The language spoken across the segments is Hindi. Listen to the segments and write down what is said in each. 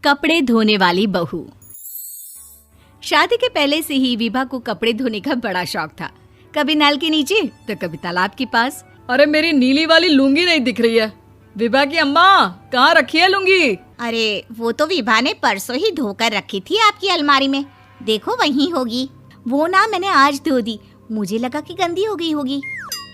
कपड़े धोने वाली बहू। शादी के पहले से ही विभा को कपड़े धोने का बड़ा शौक था। कभी नल के नीचे तो कभी तालाब के पास। अरे मेरी नीली वाली लुंगी नहीं दिख रही है। विभा की अम्मा, कहाँ रखी है लुंगी? अरे वो तो विभा ने परसों ही धोकर रखी थी आपकी अलमारी में, देखो वहीं होगी। वो ना मैंने आज धो दी, मुझे लगा कि गंदी हो गई होगी।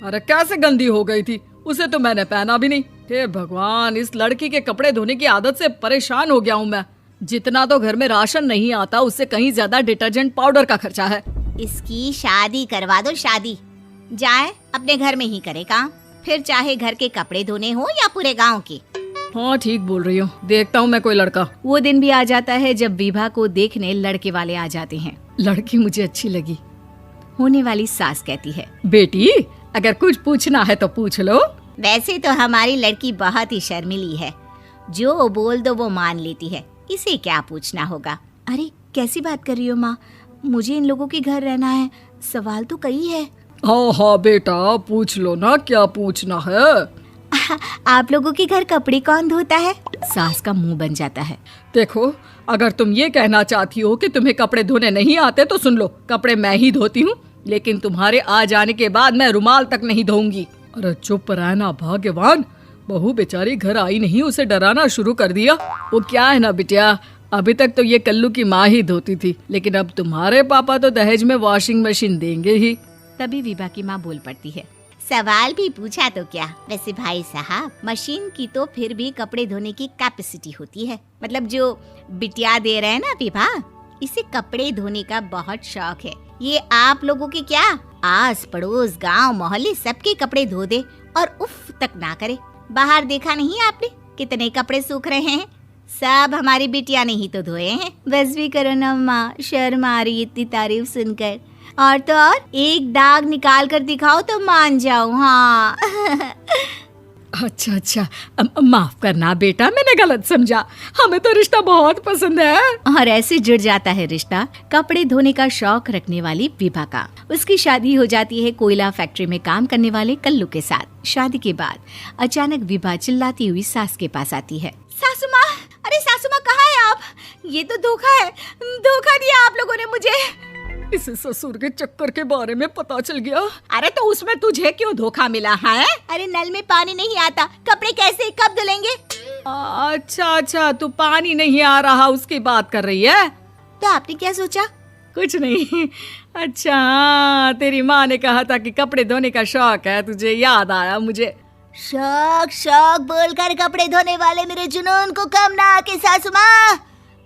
अरे कैसे गंदी हो गई थी? उसे तो मैंने पहना भी नहीं। हे भगवान, इस लड़की के कपड़े धोने की आदत से परेशान हो गया हूँ मैं। जितना तो घर में राशन नहीं आता, उससे कहीं ज्यादा डिटर्जेंट पाउडर का खर्चा है। इसकी शादी करवा दो, शादी जाए अपने घर में ही करे काम, फिर चाहे घर के कपड़े धोने हो या पूरे गांव के। हाँ ठीक बोल रही हो, देखता हूँ मैं कोई लड़का। वो दिन भी आ जाता है जब विभा को देखने लड़के वाले आ जाते हैं। लड़की मुझे अच्छी लगी। होने वाली सास कहती है, बेटी अगर कुछ पूछना है तो पूछ लो। वैसे तो हमारी लड़की बहुत ही शर्मीली है, जो बोल दो वो मान लेती है, इसे क्या पूछना होगा। अरे कैसी बात कर रही हो माँ, मुझे इन लोगों के घर रहना है, सवाल तो कई है। हाँ हाँ बेटा, पूछ लो ना, क्या पूछना है। आप लोगों के घर कपड़े कौन धोता है? सास का मुंह बन जाता है। देखो, अगर तुम ये कहना चाहती हो कि तुम्हें कपड़े धोने नहीं आते तो सुन लो, कपड़े मैं ही धोती हूँ, लेकिन तुम्हारे आ जाने के बाद मैं रुमाल तक नहीं धोऊंगी। अरे चुप रहना भाग्यवान, बहू बेचारी घर आई नहीं, उसे डराना शुरू कर दिया। वो क्या है ना बिटिया, अभी तक तो ये कल्लू की माँ ही धोती थी, लेकिन अब तुम्हारे पापा तो दहेज में वॉशिंग मशीन देंगे ही। तभी विभा की माँ बोल पड़ती है, सवाल भी पूछा तो क्या। वैसे भाई साहब, मशीन की तो फिर भी कपड़े धोने की कैपेसिटी होती है। मतलब जो बिटिया दे रहे हैं ना विभा, इसे कपड़े धोने का बहुत शौक है। ये आप लोगों के क्या, आस पड़ोस गांव मोहल्ले सबके कपड़े धो दे और उफ तक ना करे। बाहर देखा नहीं आपने कितने कपड़े सूख रहे हैं? सब हमारी बिटिया ने ही तो धोए हैं। बस भी करो ना माँ, शर्म आ रही इतनी तारीफ सुनकर। और तो और एक दाग निकाल कर दिखाओ तो मान जाओ। हाँ अच्छा, माफ करना बेटा, मैंने गलत समझा। हमें तो रिश्ता बहुत पसंद है। और ऐसे जुड़ जाता है रिश्ता कपड़े धोने का शौक रखने वाली विभा का। उसकी शादी हो जाती है कोयला फैक्ट्री में काम करने वाले कल्लू के साथ। शादी के बाद अचानक विभा चिल्लाती हुई सास के पास आती है। सासू माँ, अरे सासू माँ कहाँ है आप? ये तो धोखा है, धोखा दिया आप लोगों ने मुझे। इसे ससुर के चक्कर के बारे में पता चल गया। अरे तो उसमें तुझे क्यों धोखा मिला है? अरे नल में पानी नहीं आता, कपड़े कैसे कब धुलेंगे? अच्छा, तू पानी नहीं आ रहा उसकी बात कर रही है। तो आपने क्या सोचा? कुछ नहीं। अच्छा, तेरी माँ ने कहा था कि कपड़े धोने का शौक है तुझे, याद आया मुझे। शौक बोलकर कपड़े धोने वाले मेरे जुनून को कम ना आके सासू माँ,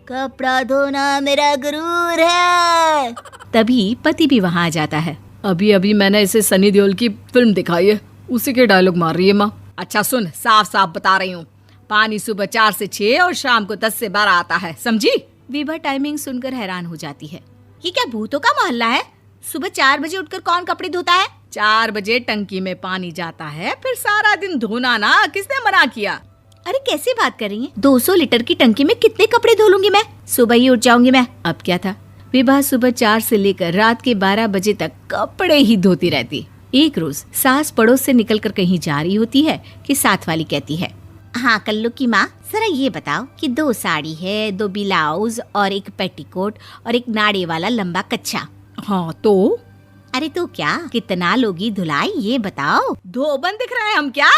कपड़ा धोना मेरा गुरूर है। तभी पति भी वहाँ आ जाता है। अभी मैंने इसे सनी देओल की फिल्म दिखाई है, उसी के डायलॉग मार रही है माँ। अच्छा सुन, साफ बता रही हूँ, पानी सुबह 4 से 6 और शाम को 10 से 12 आता है, समझी? विभा टाइमिंग सुनकर हैरान हो जाती है। ये क्या भूतों का मोहल्ला है? सुबह 4 बजे उठकर कौन कपड़े धोता है? 4 बजे टंकी में पानी जाता है, फिर सारा दिन धोना ना, किसने मना किया? अरे कैसी बात कर रही हैं? 200 लीटर की टंकी में कितने कपड़े धो लूंगी मैं? सुबह ही उठ जाऊंगी मैं। अब क्या था, विभा सुबह 4 से लेकर रात के 12 बजे तक कपड़े ही धोती रहती। एक रोज सास पड़ोस से निकलकर कहीं जा रही होती है कि साथ वाली कहती है, हाँ कल्लू की माँ, जरा ये बताओ कि 2 साड़ी है, 2 ब्लाउज और एक पेटीकोट और एक नाड़े वाला लंबा कच्छा। हाँ तो? अरे तो क्या, कितना लोगी धुलाई ये बताओ। धोबन दिख रहे हैं हम क्या?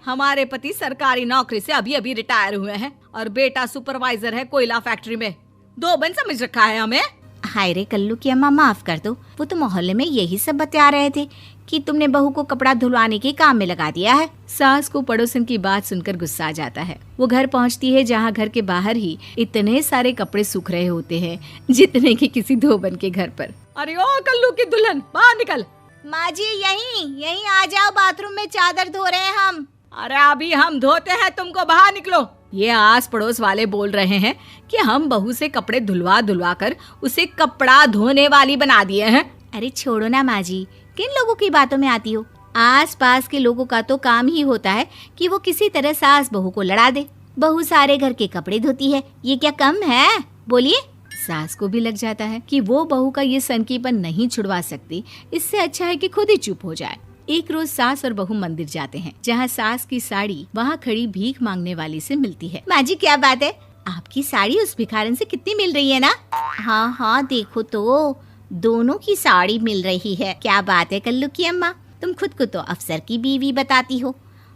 हमारे पति सरकारी नौकरी से अभी रिटायर हुए हैं और बेटा सुपरवाइजर है कोयला फैक्ट्री में। धोबन समझ रखा है हमें। हाय रे कल्लू की अम्मा, माफ कर दो, वो तो मोहल्ले में यही सब बता रहे थे कि तुमने बहू को कपड़ा धुलवाने के काम में लगा दिया है। सास को पड़ोसन की बात सुनकर गुस्सा आ जाता है। वो घर पहुंचती है जहां घर के बाहर ही इतने सारे कपड़े सूख रहे होते हैं जितने कि किसी धोबन के घर पर। अरे ओ कल्लू की दुल्हन, बाहर निकल। माँ जी यहीं आ जाओ, बाथरूम में चादर धो रहे हैं हम। अरे अभी हम धोते हैं, तुमको बाहर निकलो। ये आस पड़ोस वाले बोल रहे हैं कि हम बहू से कपड़े धुलवा कर उसे कपड़ा धोने वाली बना दिए हैं। अरे छोड़ो ना माँ जी, किन लोगों की बातों में आती हो? आस पास के लोगों का तो काम ही होता है कि वो किसी तरह सास बहू को लड़ा दे। बहू सारे घर के कपड़े धोती है, ये क्या कम है? बोलिए। सास को भी लग जाता है कि वो बहू का ये सनकीपन नहीं छुड़वा सकती, इससे अच्छा है कि खुद ही चुप हो जाए। एक रोज सास और बहू मंदिर जाते हैं, जहाँ सास की साड़ी वहाँ खड़ी भीख मांगने वाली से मिलती है। माँ जी क्या बात है, आपकी साड़ी उस भिखारन से कितनी मिल रही है ना? हाँ हाँ देखो तो, दोनों की साड़ी मिल रही है। क्या बात है कल्लू की अम्मा, तुम खुद को तो अफसर की बीवी बताती हो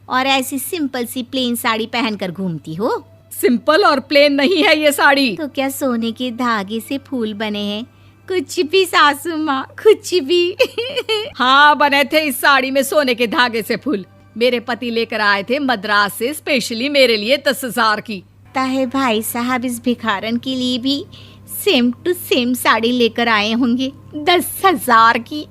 और ऐसी सिंपल सी प्लेन साड़ी पहनकर घूमती हो। सिंपल और प्लेन नहीं है ये साड़ी। तो क्या सोने के धागे से फूल बने हैं? कुछ भी सासू माँ, कुछ भी। हाँ बने थे इस साड़ी में सोने के धागे से फूल। मेरे पति लेकर आए थे मद्रास से स्पेशली मेरे लिए 10,000 की। ताहे भाई साहब इस भिखारन के लिए भी सेम टू सेम साड़ी लेकर आए होंगे 10,000 की।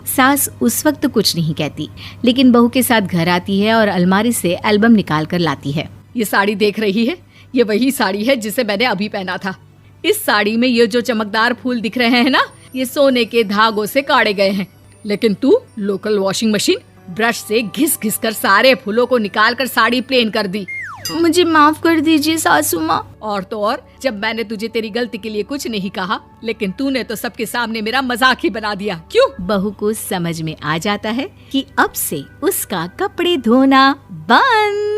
सास उस वक्त तो कुछ नहीं कहती, लेकिन बहू के साथ घर आती है और अलमारी से एल्बम निकाल कर लाती है। ये साड़ी देख रही है, ये वही साड़ी है जिसे मैंने अभी पहना था। इस साड़ी में ये जो चमकदार फूल दिख रहे हैं ना, ये सोने के धागों से काढ़े गए हैं। लेकिन तू लोकल वॉशिंग मशीन ब्रश से घिस घिस कर सारे फूलों को निकाल कर साड़ी प्लेन कर दी। मुझे माफ कर दीजिए सासू माँ। और तो और, जब मैंने तुझे तेरी गलती के लिए कुछ नहीं कहा, लेकिन तूने तो सबके सामने मेरा मजाक ही बना दिया। क्यों? बहू को समझ में आ जाता है कि अब से उसका कपड़े धोना बंद।